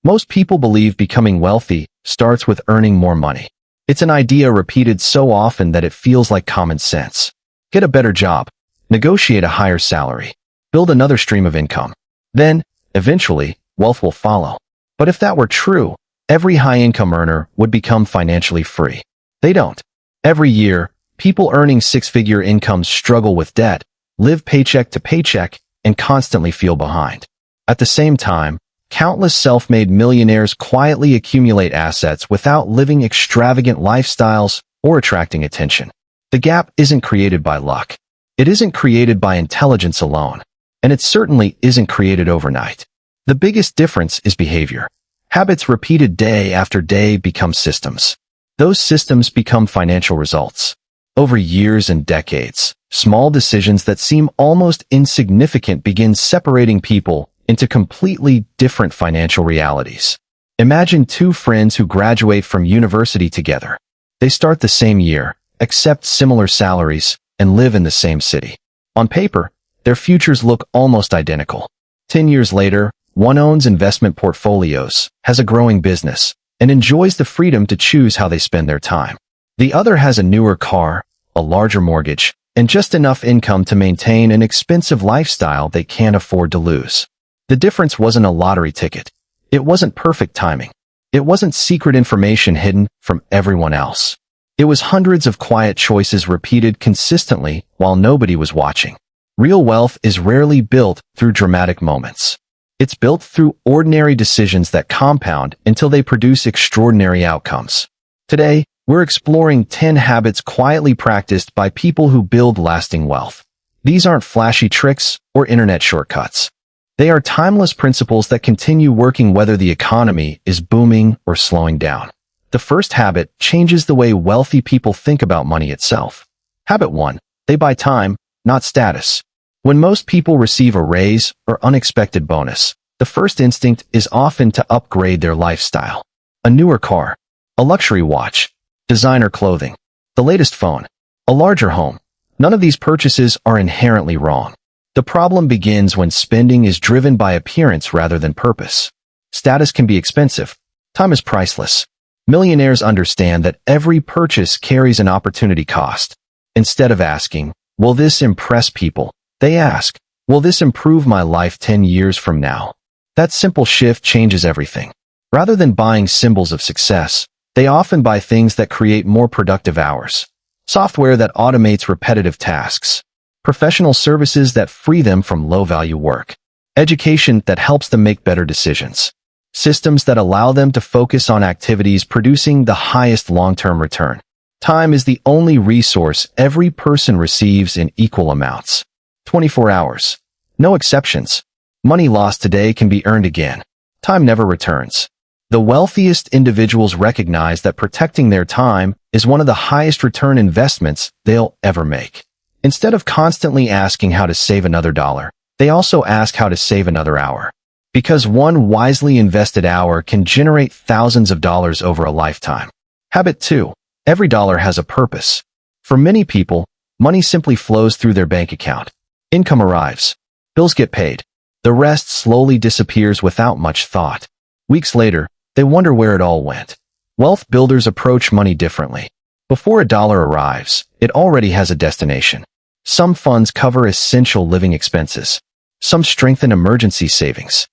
Most people believe becoming wealthy starts with earning more money. It's an idea repeated so often that it feels like common sense. Get a better job, negotiate a higher salary, build another stream of income. Then, eventually, wealth will follow. But if that were true, every high-income earner would become financially free. They don't. Every year, people earning six-figure incomes struggle with debt, live paycheck to paycheck, and constantly feel behind. At the same time, countless self-made millionaires quietly accumulate assets without living extravagant lifestyles or attracting attention. The gap isn't created by luck. It isn't created by intelligence alone. And it certainly isn't created overnight. The biggest difference is behavior. Habits repeated day after day become systems. Those systems become financial results. Over years and decades, small decisions that seem almost insignificant begin separating people into completely different financial realities. Imagine two friends who graduate from university together. They start the same year, accept similar salaries, and live in the same city. On paper, their futures look almost identical. 10 years later, one owns investment portfolios, has a growing business, and enjoys the freedom to choose how they spend their time. The other has a newer car, a larger mortgage, and just enough income to maintain an expensive lifestyle they can't afford to lose. The difference wasn't a lottery ticket. It wasn't perfect timing. It wasn't secret information hidden from everyone else. It was hundreds of quiet choices repeated consistently while nobody was watching. Real wealth is rarely built through dramatic moments. It's built through ordinary decisions that compound until they produce extraordinary outcomes. Today, we're exploring 10 habits quietly practiced by people who build lasting wealth. These aren't flashy tricks or internet shortcuts. They are timeless principles that continue working whether the economy is booming or slowing down. The first habit changes the way wealthy people think about money itself. Habit 1. They buy time, not status. When most people receive a raise or unexpected bonus, the first instinct is often to upgrade their lifestyle. A newer car, a luxury watch, designer clothing, the latest phone, a larger home. None of these purchases are inherently wrong. The problem begins when spending is driven by appearance rather than purpose. Status can be expensive. Time is priceless. Millionaires understand that every purchase carries an opportunity cost. Instead of asking, "Will this impress people?" they ask, "Will this improve my life 10 years from now?" That simple shift changes everything. Rather than buying symbols of success, they often buy things that create more productive hours. Software that automates repetitive tasks. Professional services that free them from low-value work. Education that helps them make better decisions. Systems that allow them to focus on activities producing the highest long-term return. Time is the only resource every person receives in equal amounts. 24 hours. No exceptions. Money lost today can be earned again. Time never returns. The wealthiest individuals recognize that protecting their time is one of the highest return investments they'll ever make. Instead of constantly asking how to save another dollar, they also ask how to save another hour. Because one wisely invested hour can generate thousands of dollars over a lifetime. Habit 2. Every dollar has a purpose. For many people, money simply flows through their bank account. Income arrives. Bills get paid. The rest slowly disappears without much thought. Weeks later, they wonder where it all went. Wealth builders approach money differently. Before a dollar arrives, it already has a destination. Some funds cover essential living expenses. Some strengthen emergency savings.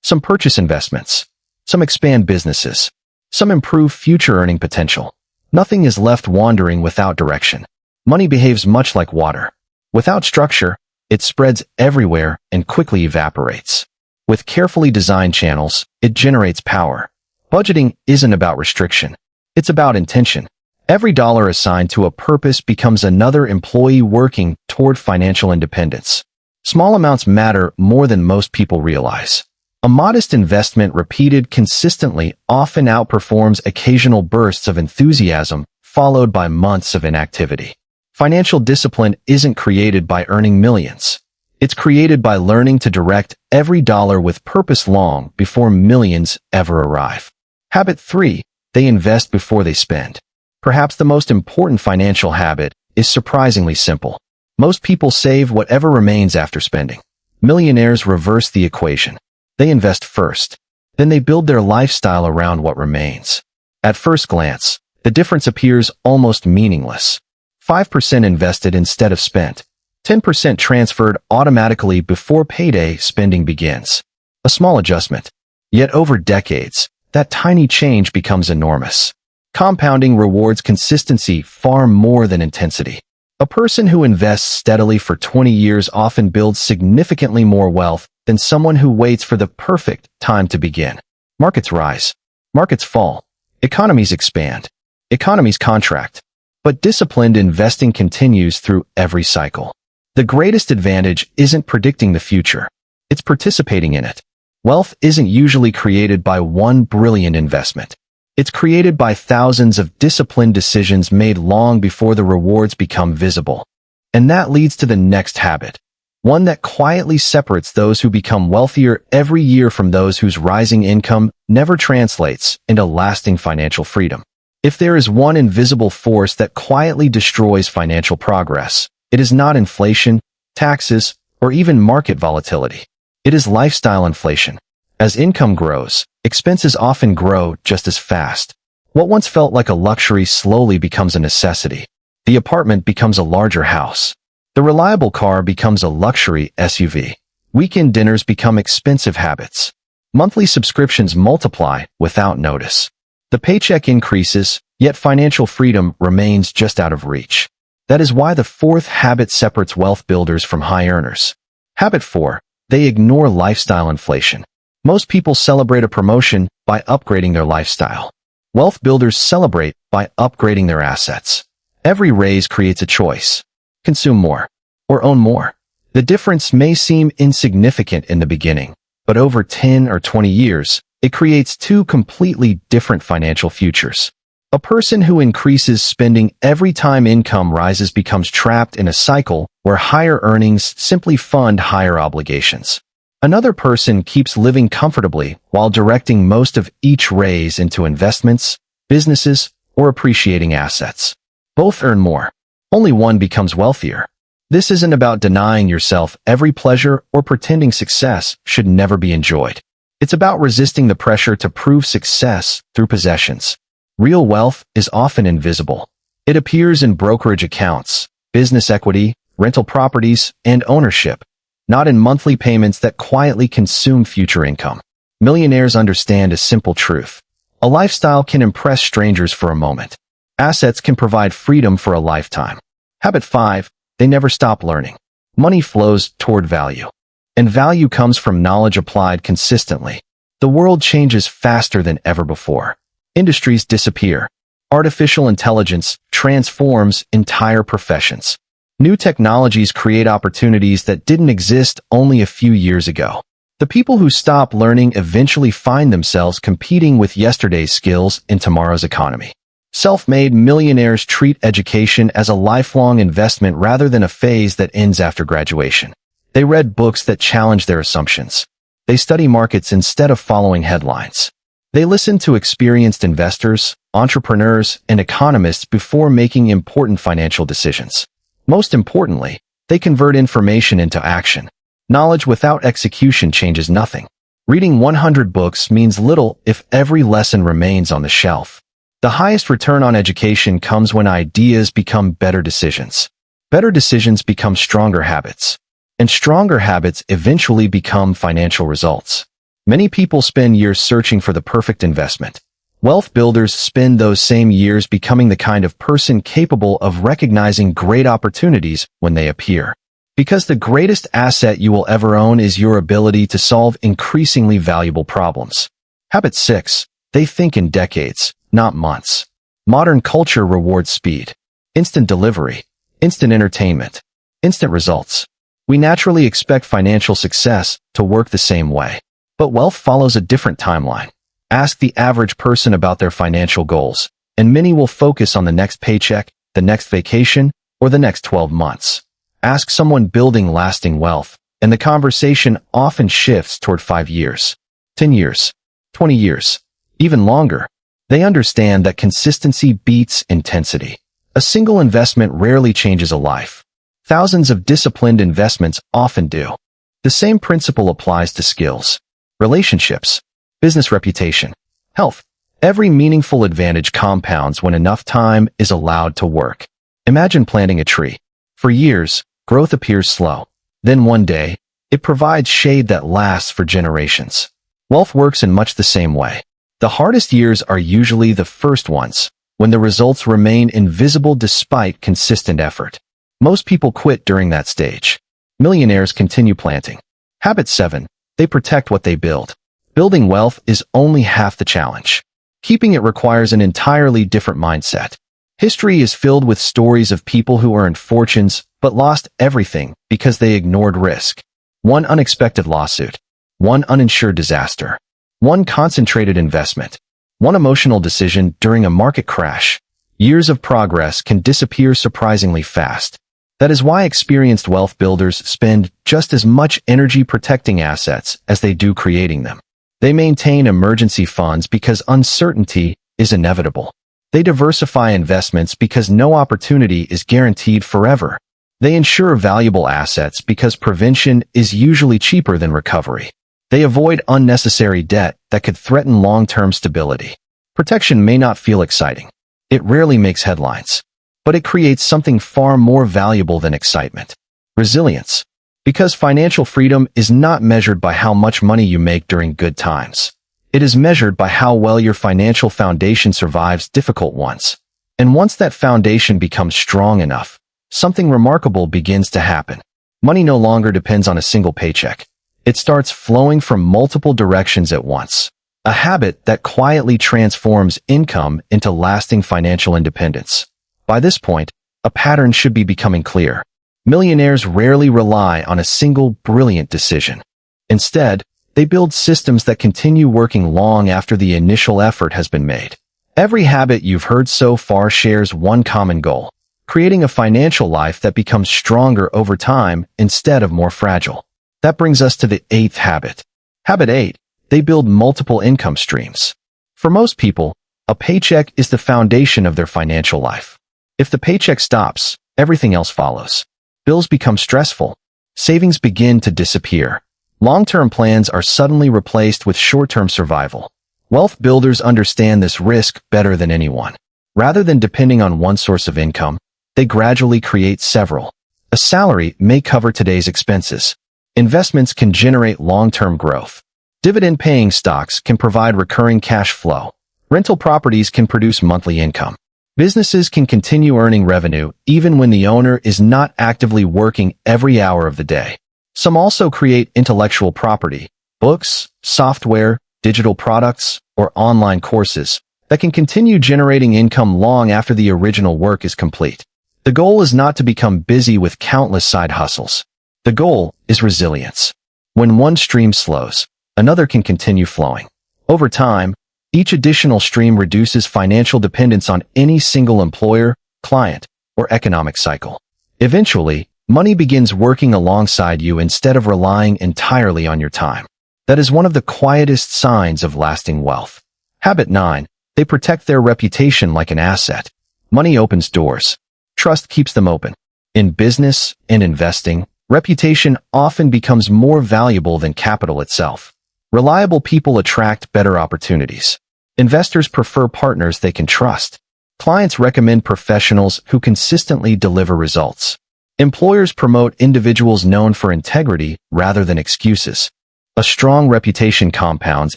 Some purchase investments. Some expand businesses. Some improve future earning potential. Nothing is left wandering without direction. Money behaves much like water. Without structure, it spreads everywhere and quickly evaporates. With carefully designed channels, it generates power. Budgeting isn't about restriction. It's about intention. Every dollar assigned to a purpose becomes another employee working toward financial independence. Small amounts matter more than most people realize. A modest investment repeated consistently often outperforms occasional bursts of enthusiasm, followed by months of inactivity. Financial discipline isn't created by earning millions. It's created by learning to direct every dollar with purpose long before millions ever arrive. Habit 3. They invest before they spend. Perhaps the most important financial habit is surprisingly simple. Most people save whatever remains after spending. Millionaires reverse the equation. They invest first. Then they build their lifestyle around what remains. At first glance, the difference appears almost meaningless. 5% invested instead of spent. 10% transferred automatically before payday spending begins. A small adjustment. Yet over decades, that tiny change becomes enormous. Compounding rewards consistency far more than intensity. A person who invests steadily for 20 years often builds significantly more wealth than someone who waits for the perfect time to begin. Markets rise. Markets fall. Economies expand. Economies contract. But disciplined investing continues through every cycle. The greatest advantage isn't predicting the future. It's participating in it. Wealth isn't usually created by one brilliant investment. It's created by thousands of disciplined decisions made long before the rewards become visible. And that leads to the next habit, one that quietly separates those who become wealthier every year from those whose rising income never translates into lasting financial freedom. If there is one invisible force that quietly destroys financial progress, it is not inflation, taxes, or even market volatility. It is lifestyle inflation. As income grows, expenses often grow just as fast. What once felt like a luxury slowly becomes a necessity. The apartment becomes a larger house. The reliable car becomes a luxury SUV. Weekend dinners become expensive habits. Monthly subscriptions multiply without notice. The paycheck increases, yet financial freedom remains just out of reach. That is why the fourth habit separates wealth builders from high earners. Habit 4. They ignore lifestyle inflation. Most people celebrate a promotion by upgrading their lifestyle. Wealth builders celebrate by upgrading their assets. Every raise creates a choice. Consume more or own more. The difference may seem insignificant in the beginning, but over 10 or 20 years, it creates two completely different financial futures. A person who increases spending every time income rises becomes trapped in a cycle where higher earnings simply fund higher obligations. Another person keeps living comfortably while directing most of each raise into investments, businesses, or appreciating assets. Both earn more. Only one becomes wealthier. This isn't about denying yourself every pleasure or pretending success should never be enjoyed. It's about resisting the pressure to prove success through possessions. Real wealth is often invisible. It appears in brokerage accounts, business equity, rental properties, and ownership, not in monthly payments that quietly consume future income. Millionaires understand a simple truth. A lifestyle can impress strangers for a moment. Assets can provide freedom for a lifetime. Habit 5. They never stop learning. Money flows toward value. And value comes from knowledge applied consistently. The world changes faster than ever before. Industries disappear. Artificial intelligence transforms entire professions. New technologies create opportunities that didn't exist only a few years ago. The people who stop learning eventually find themselves competing with yesterday's skills in tomorrow's economy. Self-made millionaires treat education as a lifelong investment rather than a phase that ends after graduation. They read books that challenge their assumptions. They study markets instead of following headlines. They listen to experienced investors, entrepreneurs, and economists before making important financial decisions. Most importantly, they convert information into action. Knowledge without execution changes nothing. Reading 100 books means little if every lesson remains on the shelf. The highest return on education comes when ideas become better decisions. Better decisions become stronger habits. And stronger habits eventually become financial results. Many people spend years searching for the perfect investment. Wealth builders spend those same years becoming the kind of person capable of recognizing great opportunities when they appear. Because the greatest asset you will ever own is your ability to solve increasingly valuable problems. Habit 6. They think in decades, not months. Modern culture rewards speed. Instant delivery. Instant entertainment. Instant results. We naturally expect financial success to work the same way. But wealth follows a different timeline. Ask the average person about their financial goals, and many will focus on the next paycheck, the next vacation, or the next 12 months. Ask someone building lasting wealth, and the conversation often shifts toward 5 years, 10 years, 20 years, even longer. They understand that consistency beats intensity. A single investment rarely changes a life. Thousands of disciplined investments often do. The same principle applies to skills, relationships, Business reputation. Health. Every meaningful advantage compounds when enough time is allowed to work. Imagine planting a tree. For years, growth appears slow. Then one day, it provides shade that lasts for generations. Wealth works in much the same way. The hardest years are usually the first ones, when the results remain invisible despite consistent effort. Most people quit during that stage. Millionaires continue planting. Habit 7. They protect what they build. Building wealth is only half the challenge. Keeping it requires an entirely different mindset. History is filled with stories of people who earned fortunes but lost everything because they ignored risk. One unexpected lawsuit. One uninsured disaster. One concentrated investment. One emotional decision during a market crash. Years of progress can disappear surprisingly fast. That is why experienced wealth builders spend just as much energy protecting assets as they do creating them. They maintain emergency funds because uncertainty is inevitable. They diversify investments because no opportunity is guaranteed forever. They insure valuable assets because prevention is usually cheaper than recovery. They avoid unnecessary debt that could threaten long-term stability. Protection may not feel exciting. It rarely makes headlines. But it creates something far more valuable than excitement. Resilience. Because financial freedom is not measured by how much money you make during good times. It is measured by how well your financial foundation survives difficult ones. And once that foundation becomes strong enough, something remarkable begins to happen. Money no longer depends on a single paycheck. It starts flowing from multiple directions at once. A habit that quietly transforms income into lasting financial independence. By this point, a pattern should be becoming clear. Millionaires rarely rely on a single brilliant decision. Instead, they build systems that continue working long after the initial effort has been made. Every habit you've heard so far shares one common goal: creating a financial life that becomes stronger over time instead of more fragile. That brings us to the 8th habit. Habit 8. They build multiple income streams. For most people, a paycheck is the foundation of their financial life. If the paycheck stops, everything else follows. Bills become stressful. Savings begin to disappear. Long-term plans are suddenly replaced with short-term survival. Wealth builders understand this risk better than anyone. Rather than depending on one source of income, they gradually create several. A salary may cover today's expenses. Investments can generate long-term growth. Dividend-paying stocks can provide recurring cash flow. Rental properties can produce monthly income. Businesses can continue earning revenue even when the owner is not actively working every hour of the day. Some also create intellectual property, books, software, digital products, or online courses that can continue generating income long after the original work is complete. The goal is not to become busy with countless side hustles. The goal is resilience. When one stream slows, another can continue flowing. Over time, each additional stream reduces financial dependence on any single employer, client, or economic cycle. Eventually, money begins working alongside you instead of relying entirely on your time. That is one of the quietest signs of lasting wealth. Habit 9. They protect their reputation like an asset. Money opens doors. Trust keeps them open. In business and investing, reputation often becomes more valuable than capital itself. Reliable people attract better opportunities. Investors prefer partners they can trust. Clients recommend professionals who consistently deliver results. Employers promote individuals known for integrity rather than excuses. A strong reputation compounds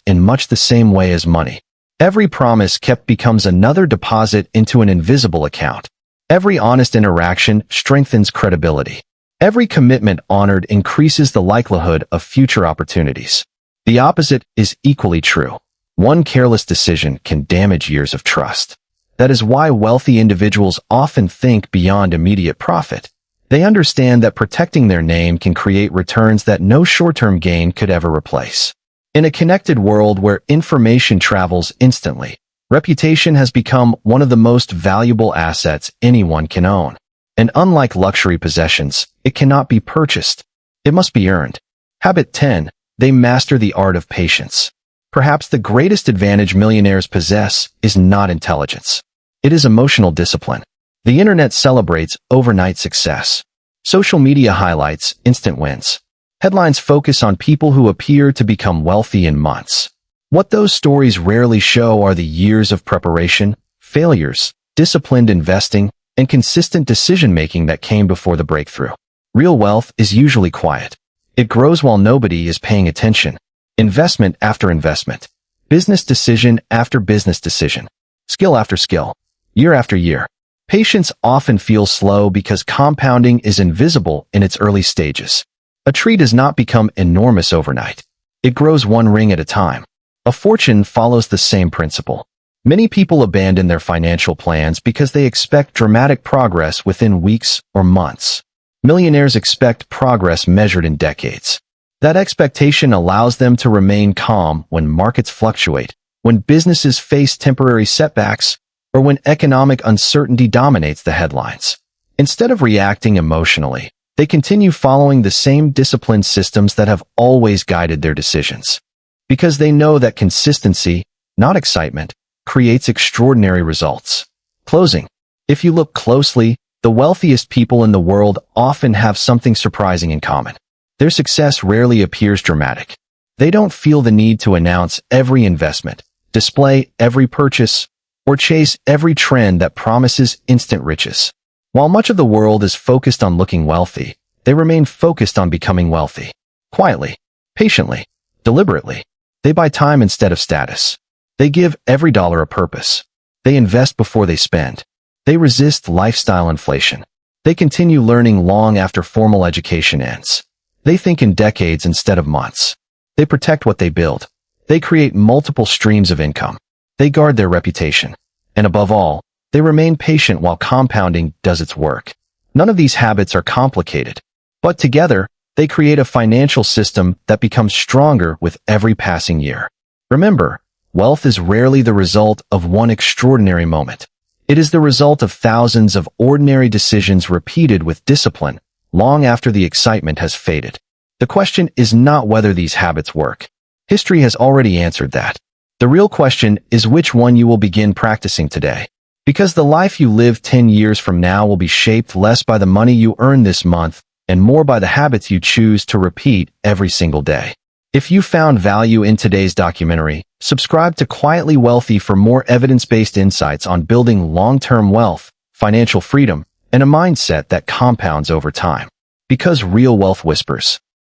in much the same way as money. Every promise kept becomes another deposit into an invisible account. Every honest interaction strengthens credibility. Every commitment honored increases the likelihood of future opportunities. The opposite is equally true. One careless decision can damage years of trust. That is why wealthy individuals often think beyond immediate profit. They understand that protecting their name can create returns that no short-term gain could ever replace. In a connected world where information travels instantly, reputation has become one of the most valuable assets anyone can own. And unlike luxury possessions, it cannot be purchased. It must be earned. Habit 10. They master the art of patience. Perhaps the greatest advantage millionaires possess is not intelligence. It is emotional discipline. The internet celebrates overnight success. Social media highlights instant wins. Headlines focus on people who appear to become wealthy in months. What those stories rarely show are the years of preparation, failures, disciplined investing, and consistent decision-making that came before the breakthrough. Real wealth is usually quiet. It grows while nobody is paying attention. Investment after investment. Business decision after business decision. Skill after skill. Year after year. Patience often feels slow because compounding is invisible in its early stages. A tree does not become enormous overnight. It grows one ring at a time. A fortune follows the same principle. Many people abandon their financial plans because they expect dramatic progress within weeks or months. Millionaires expect progress measured in decades. That expectation allows them to remain calm when markets fluctuate, when businesses face temporary setbacks, or when economic uncertainty dominates the headlines. Instead of reacting emotionally, they continue following the same disciplined systems that have always guided their decisions. Because they know that consistency, not excitement, creates extraordinary results. Closing. If you look closely, the wealthiest people in the world often have something surprising in common. Their success rarely appears dramatic. They don't feel the need to announce every investment, display every purchase, or chase every trend that promises instant riches. While much of the world is focused on looking wealthy, they remain focused on becoming wealthy. Quietly, patiently, deliberately. They buy time instead of status. They give every dollar a purpose. They invest before they spend. They resist lifestyle inflation. They continue learning long after formal education ends. They think in decades instead of months. They protect what they build. They create multiple streams of income. They guard their reputation. And above all, they remain patient while compounding does its work. None of these habits are complicated, but together, they create a financial system that becomes stronger with every passing year. Remember, wealth is rarely the result of one extraordinary moment. It is the result of thousands of ordinary decisions repeated with discipline, long after the excitement has faded. The question is not whether these habits work. History has already answered that. The real question is which one you will begin practicing today. Because the life you live 10 years from now will be shaped less by the money you earn this month and more by the habits you choose to repeat every single day. If you found value in today's documentary, subscribe to Quietly Wealthy for more evidence-based insights on building long-term wealth, financial freedom, and a mindset that compounds over time. Because real wealth whispers.